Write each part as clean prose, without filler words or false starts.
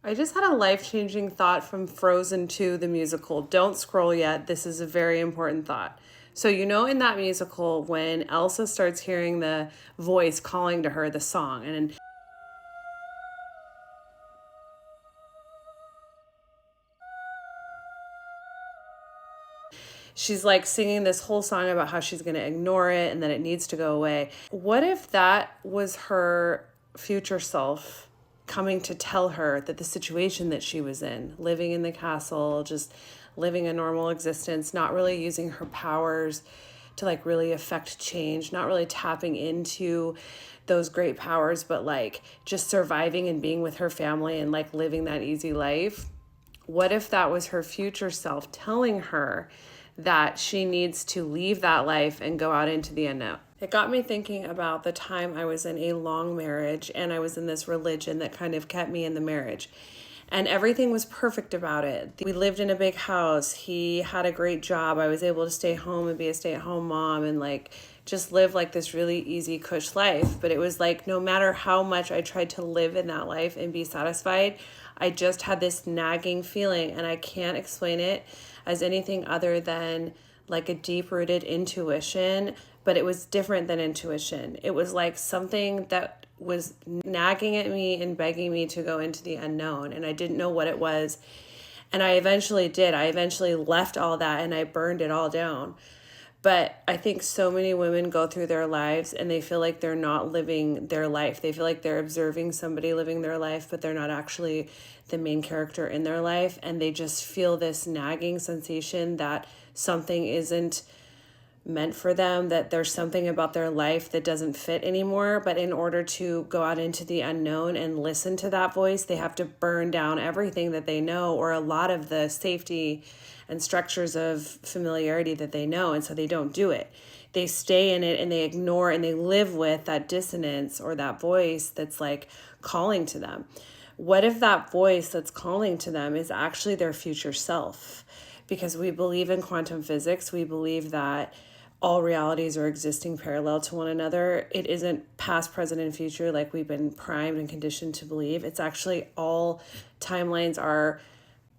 I just had a life-changing thought from Frozen 2, the musical. Don't scroll yet. This is a very important thought. So, in that musical, when Elsa starts hearing the voice calling to her, the song, and she's like singing this whole song about how she's going to ignore it and that it needs to go away. What if that was her future self coming to tell her that the situation that she was in, living in the castle, just living a normal existence, not really using her powers to like really affect change, not really tapping into those great powers, but like just surviving and being with her family and like living that easy life? What if that was her future self telling her that she needs to leave that life and go out into the unknown? It got me thinking about the time I was in a long marriage and I was in this religion that kind of kept me in the marriage. And everything was perfect about it. We lived in a big house. He had a great job. I was able to stay home and be a stay-at-home mom and like just live like this really easy cush life. But it was like no matter how much I tried to live in that life and be satisfied, I just had this nagging feeling, and I can't explain it as anything other than like a deep-rooted intuition, but it was different than intuition. It was like something that was nagging at me and begging me to go into the unknown, and I didn't know what it was. And I eventually did. I eventually left all that and I burned it all down. But I think so many women go through their lives and they feel like they're not living their life. They feel like they're observing somebody living their life, but they're not actually the main character in their life. And they just feel this nagging sensation that something isn't meant for them, that there's something about their life that doesn't fit anymore. But in order to go out into the unknown and listen to that voice, they have to burn down everything that they know, or a lot of the safety and structures of familiarity that they know. And so they don't do it. They stay in it and they ignore and they live with that dissonance or that voice that's like calling to them. What if that voice that's calling to them is actually their future self? Because we believe in quantum physics. We believe that all realities are existing parallel to one another. It isn't past, present, and future like we've been primed and conditioned to believe. It's actually all timelines are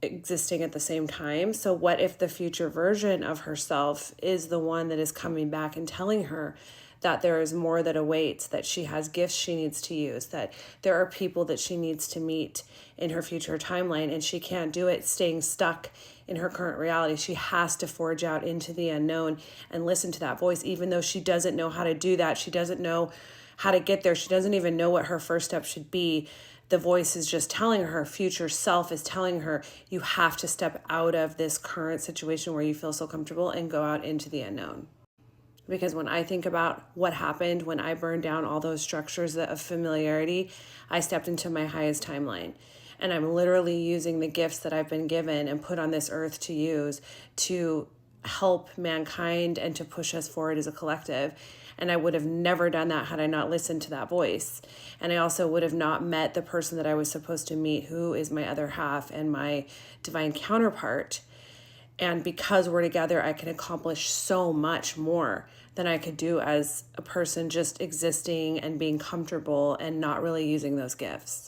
existing at the same time. So what if the future version of herself is the one that is coming back and telling her that there is more that awaits, that she has gifts she needs to use, that there are people that she needs to meet in her future timeline, and she can't do it staying stuck in her current reality. She has to forge out into the unknown and listen to that voice, even though she doesn't know how to do that. She doesn't know how to get there. She doesn't even know what her first step should be. The voice is just telling her, future self is telling her, you have to step out of this current situation where you feel so comfortable and go out into the unknown. Because when I think about what happened when I burned down all those structures of familiarity, I stepped into my highest timeline. And I'm literally using the gifts that I've been given and put on this earth to use to help mankind and to push us forward as a collective. And I would have never done that had I not listened to that voice. And I also would have not met the person that I was supposed to meet, who is my other half and my divine counterpart. And because we're together, I can accomplish so much more than I could do as a person just existing and being comfortable and not really using those gifts.